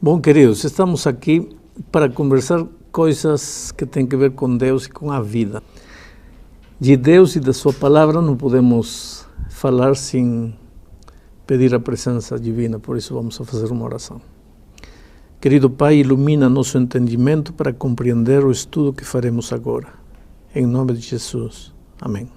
Bom, queridos, estamos aqui para conversar coisas que têm a ver com Deus e com a vida. De Deus e da sua palavra não podemos falar sem pedir a presença divina, por isso vamos a fazer uma oração. Querido Pai, ilumina nosso entendimento para compreender o estudo que faremos agora. Em nome de Jesus. Amém.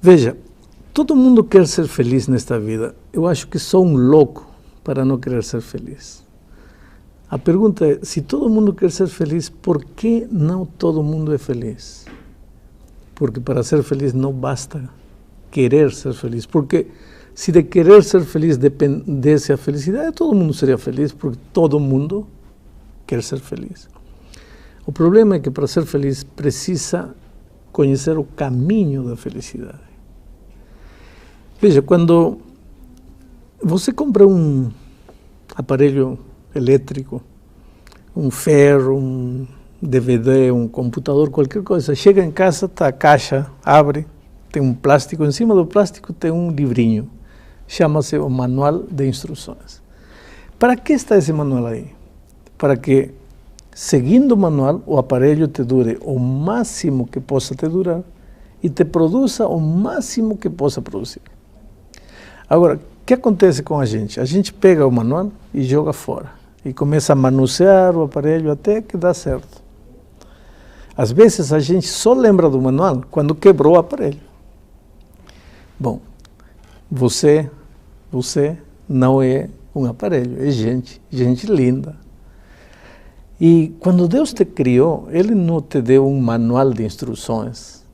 Veja, todo mundo quer ser feliz nesta vida. Eu acho que sou um louco para não querer ser feliz. A pergunta é, se todo mundo quer ser feliz, por que não todo mundo é feliz? Porque para ser feliz não basta querer ser feliz, porque se de querer ser feliz dependesse a felicidade, todo mundo seria feliz, porque todo mundo quer ser feliz. O problema é que para ser feliz precisa conhecer o caminho da felicidade. Veja, quando você compra um aparelho elétrico, um ferro, um DVD, um computador, qualquer coisa, chega em casa, está a caixa, abre, tem um plástico, em cima do plástico tem um livrinho, chama-se o Manual de Instruções. Para que está esse manual aí? Para que, seguindo o manual, o aparelho te dure o máximo que possa te durar e te produza o máximo que possa produzir. Agora, o que acontece com a gente? A gente pega o manual e joga fora e começa a manusear o aparelho até que dá certo. Às vezes a gente só lembra do manual quando quebrou o aparelho. Bom, você não é um aparelho, é gente linda. E quando Deus te criou, Ele não te deu um manual de instruções.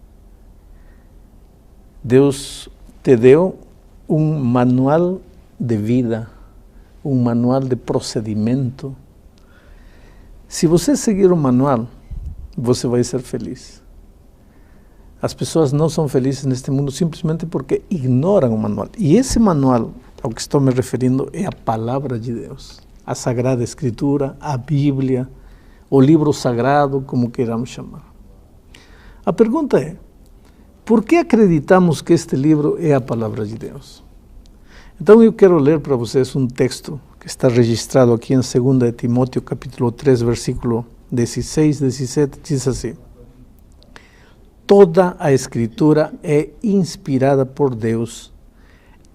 Deus te deu um manual de vida, um manual de procedimento. Se você seguir o manual, você vai ser feliz. As pessoas não são felizes neste mundo simplesmente porque ignoram o manual. E esse manual, ao que estou me referindo, é a palavra de Deus. A Sagrada Escritura, a Bíblia, o livro sagrado, como queiramos chamar. A pergunta é, por que acreditamos que este livro é a palavra de Deus? Então eu quero ler para vocês um texto que está registrado aqui em 2 Timóteo, capítulo 3, versículo 16, 17, diz assim: toda a Escritura é inspirada por Deus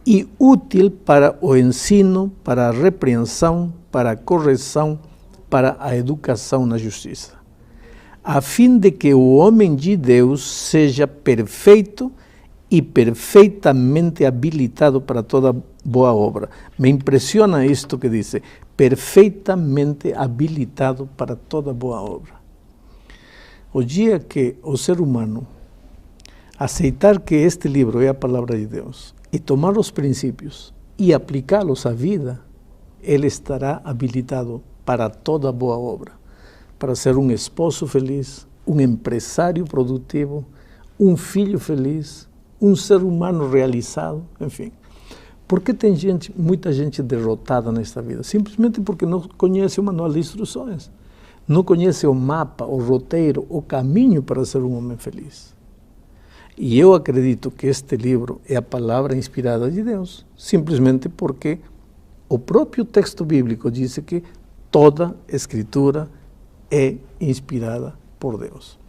e útil para o ensino, para a repreensão, para a correção, para a educação na justiça, a fim de que o homem de Deus seja perfeito e perfeitamente habilitado para toda boa obra. Me impressiona isto que diz, perfeitamente habilitado para toda boa obra. O dia que o ser humano aceitar que este livro é a palavra de Deus e tomar os princípios e aplicá-los à vida, ele estará habilitado para toda boa obra, para ser um esposo feliz, um empresário produtivo, um filho feliz, um ser humano realizado, enfim. Por que tem muita gente derrotada nesta vida? Simplesmente porque não conhece o manual de instruções, não conhece o mapa, o roteiro, o caminho para ser um homem feliz. E eu acredito que este livro é a palavra inspirada de Deus, simplesmente porque o próprio texto bíblico diz que toda Escritura é inspirada por Deus.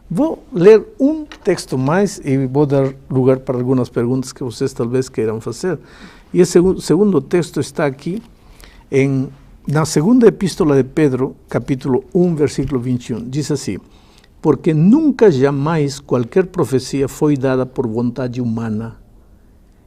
Vou ler um texto mais e vou dar lugar para algumas perguntas que vocês talvez queiram fazer. E o segundo texto está aqui na segunda epístola de Pedro, capítulo 1, versículo 21. Diz assim: porque nunca jamais qualquer profecia foi dada por vontade humana.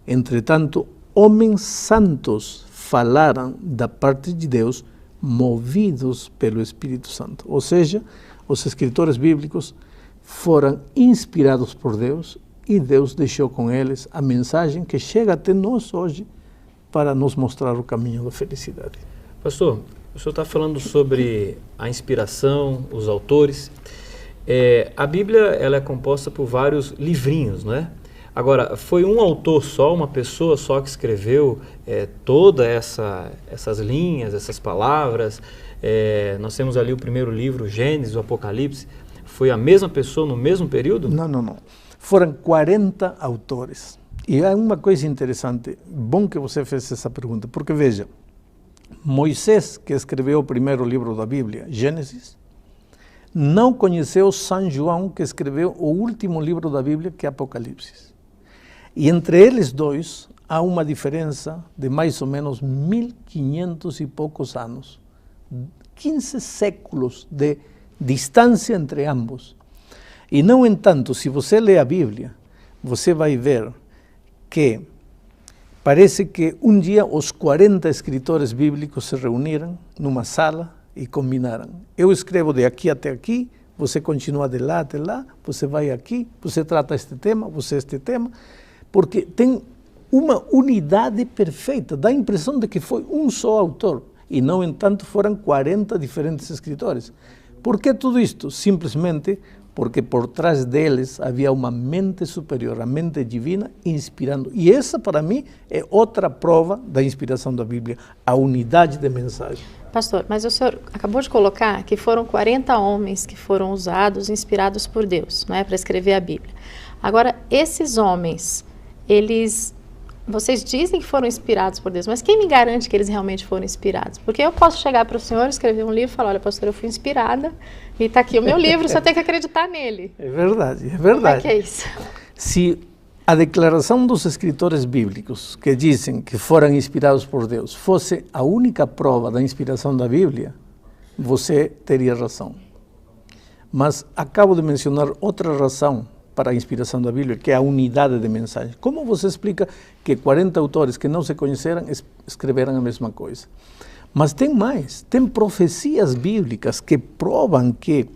Entretanto, homens santos falaram da parte de Deus, movidos pelo Espírito Santo. Ou seja, os escritores bíblicos foram inspirados por Deus e Deus deixou com eles a mensagem que chega até nós hoje para nos mostrar o caminho da felicidade. Pastor, o senhor está falando sobre a inspiração, os autores. A Bíblia ela é composta por vários livrinhos, não é? Agora, foi um autor só, uma pessoa só que escreveu todas essas linhas, essas palavras? Nós temos ali o primeiro livro, Gênesis, o Apocalipse. Foi a mesma pessoa no mesmo período? Não. Foram 40 autores. E há uma coisa interessante, bom que você fez essa pergunta, porque veja, Moisés, que escreveu o primeiro livro da Bíblia, Gênesis, não conheceu São João, que escreveu o último livro da Bíblia, que é Apocalipse. E entre eles dois há uma diferença de mais ou menos 1500 e poucos anos. 15 séculos de distância entre ambos. E, no entanto, se você lê a Bíblia, você vai ver que parece que um dia os 40 escritores bíblicos se reuniram numa sala e combinaram. Eu escrevo de aqui até aqui, você continua de lá até lá, você vai aqui, você trata este tema, você este tema, porque tem uma unidade perfeita, dá a impressão de que foi um só autor, e, no entanto, foram 40 diferentes escritores. Por que tudo isto? Simplesmente porque por trás deles havia uma mente superior, a mente divina, inspirando. E essa, para mim, é outra prova da inspiração da Bíblia, a unidade de mensagem. Pastor, mas o senhor acabou de colocar que foram 40 homens que foram usados, inspirados por Deus, não é, para escrever a Bíblia. Agora, esses homens, vocês dizem que foram inspirados por Deus, mas quem me garante que eles realmente foram inspirados? Porque eu posso chegar para o senhor, escrever um livro e falar, olha, pastor, eu fui inspirada e está aqui o meu livro, você tem que acreditar nele. É verdade, é verdade. Como é que é isso? Se a declaração dos escritores bíblicos que dizem que foram inspirados por Deus fosse a única prova da inspiração da Bíblia, você teria razão. Mas acabo de mencionar outra razão para a inspiração da Bíblia, que é a unidade de mensagem. Como você explica que 40 autores que não se conheceram escreveram a mesma coisa? Mas tem mais, tem profecias bíblicas que provam que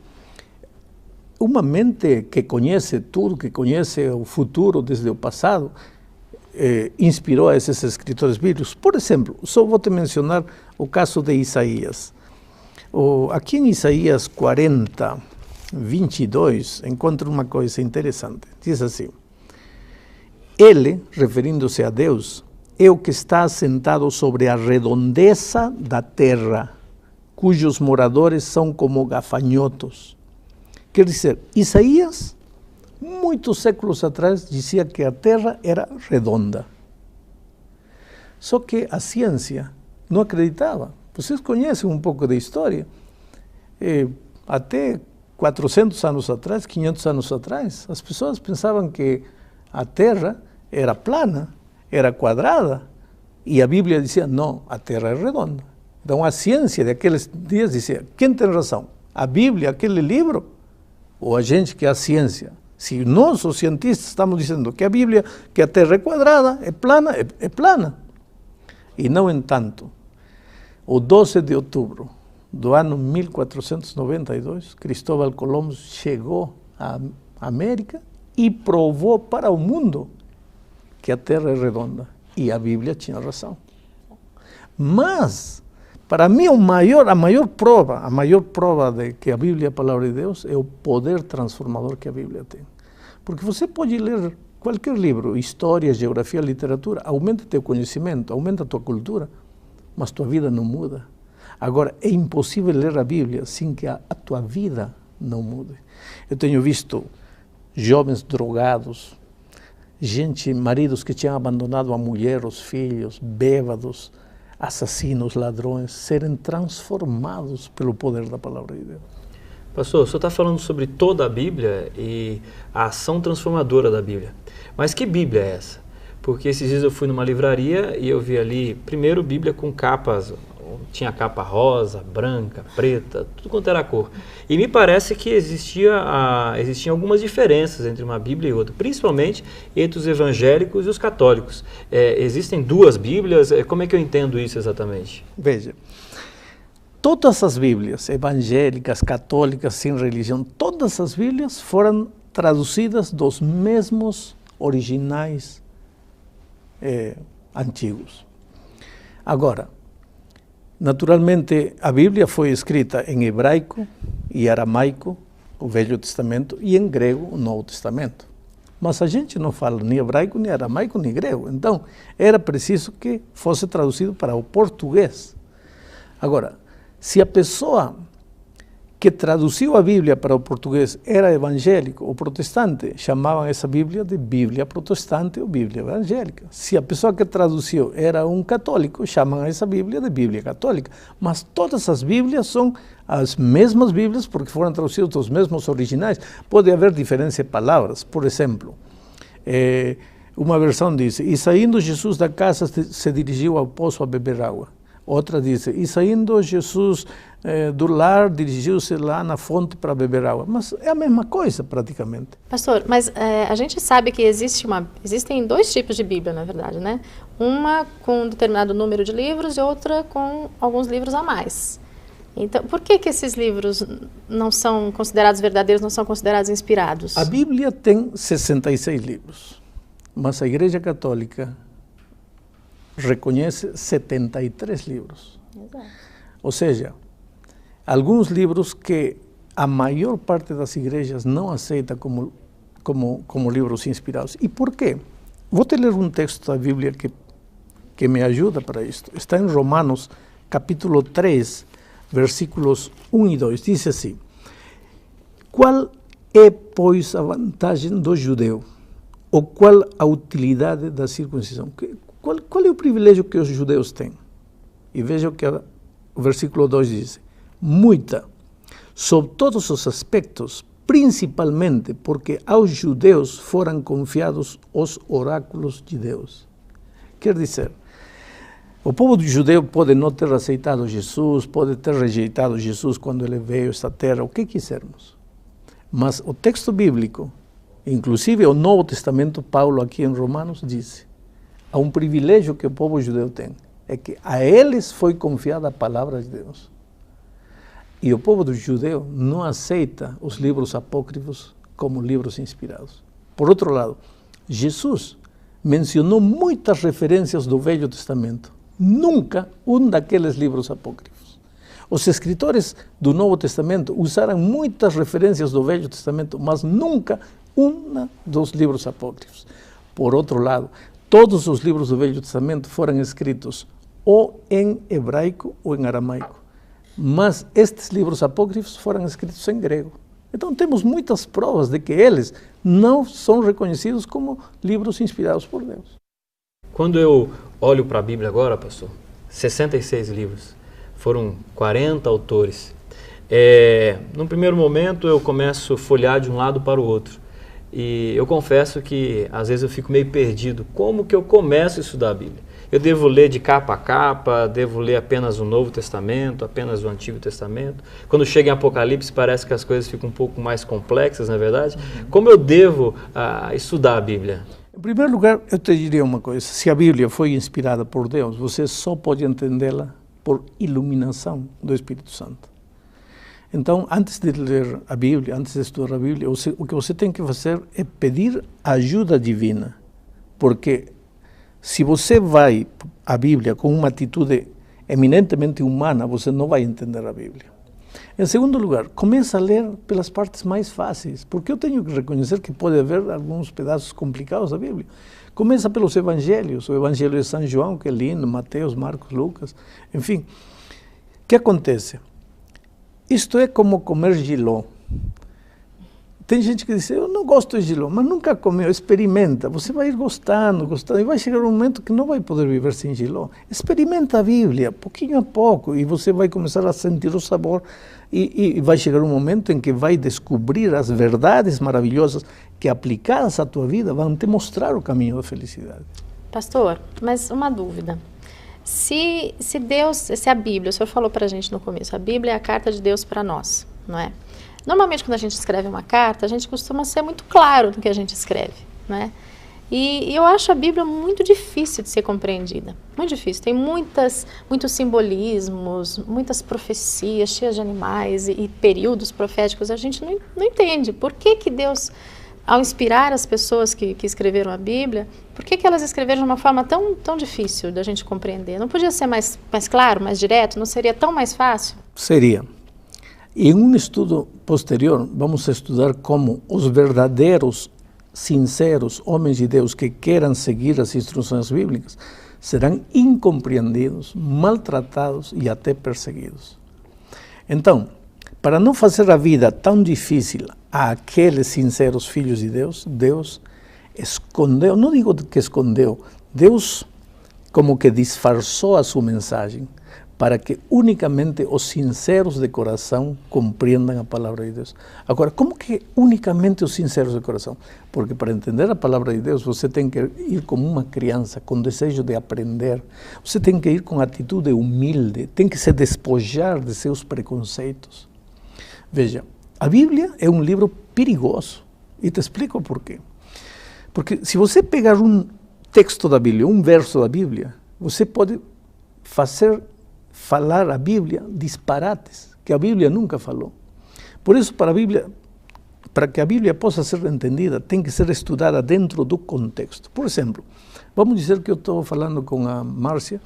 uma mente que conhece tudo, que conhece o futuro desde o passado, inspirou a esses escritores bíblicos. Por exemplo, só vou te mencionar o caso de Isaías. Aqui em Isaías 40, 22, encontro uma coisa interessante. Diz assim: Ele, referindo-se a Deus, é o que está assentado sobre a redondeza da terra, cujos moradores são como gafanhotos. Quer dizer, Isaías, muitos séculos atrás, dizia que a terra era redonda. Só que a ciência não acreditava. Vocês conhecem um pouco da história. Até 400 anos atrás, 500 anos atrás, as pessoas pensavam que a terra era plana, era quadrada, e a Bíblia dizia, não, a terra é redonda. Então a ciência daqueles dias dizia, quem tem razão? A Bíblia, aquele livro, ou a gente que é a ciência? Se nós, os cientistas, estamos dizendo que a Bíblia, que a terra é quadrada, é plana, é plana. E, no entanto, o 12 de outubro do ano 1492, Cristóbal Colombo chegou à América e provou para o mundo que a Terra é redonda. E a Bíblia tinha razão. Mas, para mim, a maior prova de que a Bíblia é a palavra de Deus é o poder transformador que a Bíblia tem. Porque você pode ler qualquer livro, história, geografia, literatura, aumenta teu conhecimento, aumenta tua cultura, mas tua vida não muda. Agora, é impossível ler a Bíblia sem que a tua vida não mude. Eu tenho visto jovens drogados, maridos que tinham abandonado a mulher, os filhos, bêbados, assassinos, ladrões, serem transformados pelo poder da palavra de Deus. Pastor, o senhor está falando sobre toda a Bíblia e a ação transformadora da Bíblia. Mas que Bíblia é essa? Porque esses dias eu fui numa livraria e eu vi ali, primeiro, Bíblia com capas. Tinha capa rosa, branca, preta, tudo quanto era cor. E me parece que existiam algumas diferenças entre uma Bíblia e outra, principalmente entre os evangélicos e os católicos. Existem duas Bíblias? Como é que eu entendo isso exatamente? Veja, todas as Bíblias, evangélicas, católicas, sem religião, todas as Bíblias foram traduzidas dos mesmos originais antigos. Agora, naturalmente, a Bíblia foi escrita em hebraico e aramaico, o Velho Testamento, e em grego, o Novo Testamento. Mas a gente não fala nem hebraico, nem aramaico, nem grego. Então, era preciso que fosse traduzido para o português. Agora, se a pessoa que traduziu a Bíblia para o português era evangélico ou protestante, chamavam essa Bíblia de Bíblia protestante ou Bíblia evangélica. Se a pessoa que traduziu era um católico, chamam essa Bíblia de Bíblia católica. Mas todas as Bíblias são as mesmas Bíblias porque foram traduzidas dos mesmos originais. Pode haver diferença de palavras. Por exemplo, uma versão diz: e saindo Jesus da casa se dirigiu ao poço a beber água. Outra diz: e saindo Jesus do lar, dirigiu-se lá na fonte para beber água. Mas é a mesma coisa, praticamente. Pastor, mas a gente sabe que existem dois tipos de Bíblia, na verdade, né? Uma com um determinado número de livros e outra com alguns livros a mais. Então, por que esses livros não são considerados verdadeiros, não são considerados inspirados? A Bíblia tem 66 livros, mas a Igreja Católica reconhece 73 livros. Exato. Ou seja, alguns livros que a maior parte das igrejas não aceita como livros inspirados. E por quê? Vou te ler um texto da Bíblia que me ajuda para isto. Está em Romanos, capítulo 3, versículos 1 e 2. Diz assim: qual é, pois, a vantagem do judeu? Ou qual a utilidade da circuncisão? Qual é o privilégio que os judeus têm? E veja o que o versículo 2 diz: muita, sob todos os aspectos, principalmente porque aos judeus foram confiados os oráculos de Deus. Quer dizer, o povo judeu pode não ter aceitado Jesus, pode ter rejeitado Jesus quando ele veio a esta terra, o que quisermos. Mas o texto bíblico, inclusive o Novo Testamento, Paulo aqui em Romanos, diz: há um privilégio que o povo judeu tem, é que a eles foi confiada a palavra de Deus. E o povo do judeu não aceita os livros apócrifos como livros inspirados. Por outro lado, Jesus mencionou muitas referências do Velho Testamento, nunca um daqueles livros apócrifos. Os escritores do Novo Testamento usaram muitas referências do Velho Testamento, mas nunca um dos livros apócrifos. Por outro lado, todos os livros do Velho Testamento foram escritos ou em hebraico ou em aramaico. Mas estes livros apócrifos foram escritos em grego. Então temos muitas provas de que eles não são reconhecidos como livros inspirados por Deus. Quando eu olho para a Bíblia agora, pastor, 66 livros, foram 40 autores. Num primeiro momento eu começo a folhear de um lado para o outro. E eu confesso que às vezes eu fico meio perdido. Como que eu começo a estudar a Bíblia? Eu devo ler de capa a capa, devo ler apenas o Novo Testamento, apenas o Antigo Testamento. Quando chega em Apocalipse parece que as coisas ficam um pouco mais complexas, não é verdade? Como eu devo estudar a Bíblia? Em primeiro lugar, eu te diria uma coisa: se a Bíblia foi inspirada por Deus, você só pode entendê-la por iluminação do Espírito Santo. Então, antes de ler a Bíblia, antes de estudar a Bíblia, o que você tem que fazer é pedir ajuda divina. Porque se você vai à Bíblia com uma atitude eminentemente humana, você não vai entender a Bíblia. Em segundo lugar, começa a ler pelas partes mais fáceis, porque eu tenho que reconhecer que pode haver alguns pedaços complicados da Bíblia. Começa pelos evangelhos, o Evangelho de São João, que é lindo, Mateus, Marcos, Lucas, enfim. O que acontece? Isto é como comer jiló. Tem gente que diz: eu não gosto de jiló, mas nunca comeu, experimenta. Você vai ir gostando, e vai chegar um momento que não vai poder viver sem jiló. Experimenta a Bíblia, pouquinho a pouco, e você vai começar a sentir o sabor, e vai chegar um momento em que vai descobrir as verdades maravilhosas que, aplicadas à tua vida, vão te mostrar o caminho da felicidade. Pastor, mas uma dúvida. Se a Bíblia, o senhor falou para a gente no começo, a Bíblia é a carta de Deus para nós, não é? Normalmente, quando a gente escreve uma carta, a gente costuma ser muito claro no que a gente escreve, né? E eu acho a Bíblia muito difícil de ser compreendida, muito difícil. Tem muitos simbolismos, muitas profecias cheias de animais e períodos proféticos. A gente não entende por que Deus, ao inspirar as pessoas que escreveram a Bíblia, por que elas escreveram de uma forma tão difícil da gente compreender? Não podia ser mais claro, mais direto? Não seria tão mais fácil? Seria. Em um estudo posterior, vamos estudar como os verdadeiros, sinceros homens de Deus que queiram seguir as instruções bíblicas serão incompreendidos, maltratados e até perseguidos. Então, para não fazer a vida tão difícil àqueles sinceros filhos de Deus, Deus escondeu, não digo que escondeu, Deus como que disfarçou a sua mensagem para que unicamente os sinceros de coração compreendam a palavra de Deus. Agora, como que unicamente os sinceros de coração? Porque para entender a palavra de Deus, você tem que ir como uma criança, com desejo de aprender. Você tem que ir com atitude humilde, tem que se despojar de seus preconceitos. Veja, a Bíblia é um livro perigoso, e te explico por quê. Porque se você pegar um texto da Bíblia, um verso da Bíblia, você pode falar a Bíblia disparates, que a Bíblia nunca falou. Por isso, para que a Bíblia possa ser entendida, tem que ser estudada dentro do contexto. Por exemplo, vamos dizer que eu estou falando com a Márcia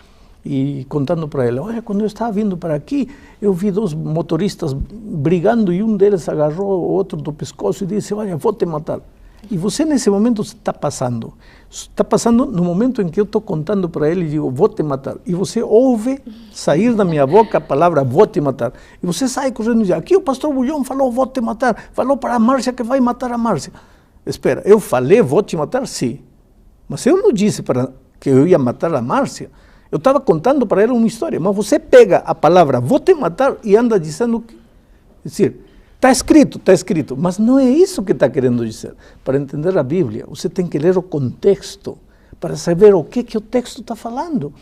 e contando para ela, olha, quando eu estava vindo para aqui, eu vi 2 motoristas brigando e um deles agarrou o outro do pescoço e disse, olha, vou te matar. E você nesse momento está passando no momento em que eu estou contando para ele e digo, vou te matar. E você ouve sair da minha boca a palavra, vou te matar. E você sai correndo e diz, aqui o pastor Bulhão falou, vou te matar. Falou para a Márcia que vai matar a Márcia. Espera, eu falei, vou te matar? Sim. Mas eu não disse que eu ia matar a Márcia. Eu estava contando para ela uma história. Mas você pega a palavra, vou te matar, e anda dizendo que... É decir, está escrito, mas não é isso que está querendo dizer. Para entender a Bíblia, você tem que ler o contexto, para saber o que o texto está falando.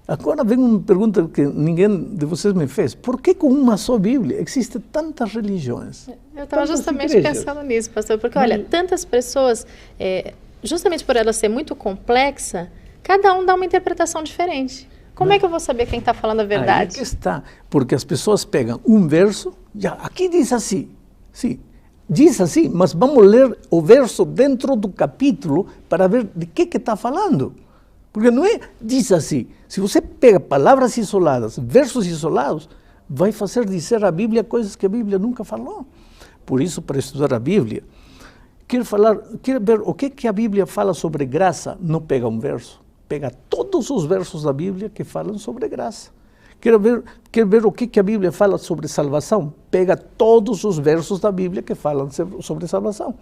Agora vem uma pergunta que ninguém de vocês me fez. Por que com uma só Bíblia existem tantas religiões? Eu estava justamente pensando nisso, pastor, porque olha, tantas pessoas, justamente por ela ser muito complexa, cada um dá uma interpretação diferente. Como é que eu vou saber quem está falando a verdade? Aí que está, porque as pessoas pegam um verso, já, aqui diz assim, sim, diz assim, mas vamos ler o verso dentro do capítulo para ver de que está falando. Porque não é, diz assim, se você pega palavras isoladas, versos isolados, vai fazer dizer a Bíblia coisas que a Bíblia nunca falou. Por isso, para estudar a Bíblia, quer ver o que a Bíblia fala sobre graça, não pega um verso. Pega todos os versos da Bíblia que falam sobre graça. Quer ver o que a Bíblia fala sobre salvação? Pega todos os versos da Bíblia que falam sobre salvação.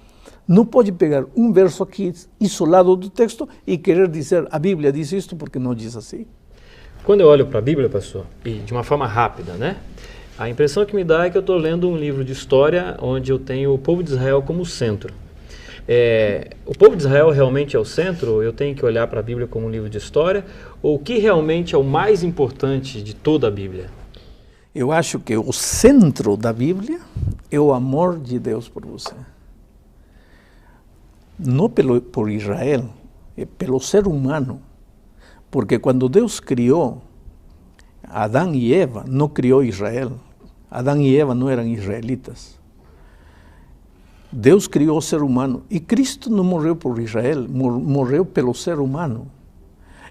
Não pode pegar um verso aqui isolado do texto e querer dizer a Bíblia diz isto porque não diz assim. Quando eu olho para a Bíblia, pastor, e de uma forma rápida, né? A impressão que me dá é que eu estou lendo um livro de história onde eu tenho o povo de Israel como centro. O povo de Israel realmente é o centro? Eu tenho que olhar para a Bíblia como um livro de história? Ou o que realmente é o mais importante de toda a Bíblia? Eu acho que o centro da Bíblia é o amor de Deus por você. Não por Israel, é pelo ser humano. Porque quando Deus criou Adão e Eva, não criou Israel. Adão e Eva não eram israelitas. Deus criou o ser humano e Cristo não morreu por Israel, morreu pelo ser humano.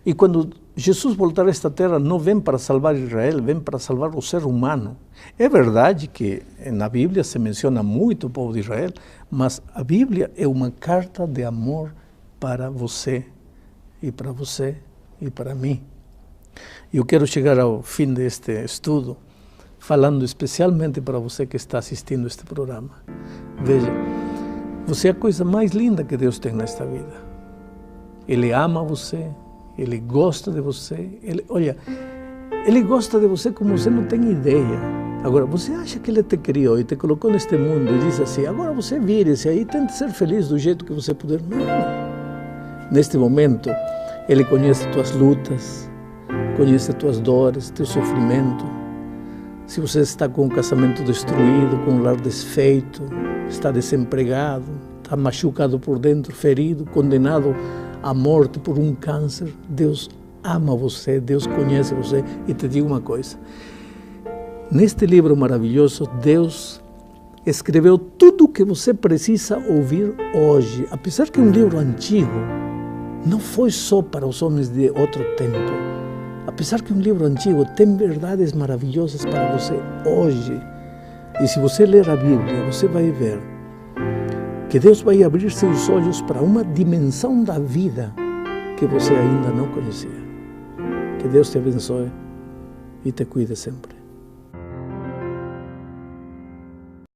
E quando Jesus voltar a esta terra, não vem para salvar Israel, vem para salvar o ser humano. É verdade que na Bíblia se menciona muito o povo de Israel, mas a Bíblia é uma carta de amor para você e para mim. Eu quero chegar ao fim deste estudo falando especialmente para você que está assistindo este programa. Veja, você é a coisa mais linda que Deus tem nesta vida. Ele ama você, Ele gosta de você. Ele gosta de você como você não tem ideia. Agora, você acha que Ele te criou e te colocou neste mundo e diz assim, agora você vire-se aí e tente ser feliz do jeito que você puder? Não. Neste momento, Ele conhece tuas lutas, conhece tuas dores, teu sofrimento. Se você está com o casamento destruído, com o lar desfeito, está desempregado, está machucado por dentro, ferido, condenado à morte por um câncer, Deus ama você, Deus conhece você. E te digo uma coisa, neste livro maravilhoso, Deus escreveu tudo o que você precisa ouvir hoje. Apesar que é um livro antigo, não foi só para os homens de outro tempo. Apesar que é um livro antigo, tem verdades maravilhosas para você hoje. E se você ler a Bíblia, você vai ver que Deus vai abrir seus olhos para uma dimensão da vida que você ainda não conhecia. Que Deus te abençoe e te cuide sempre.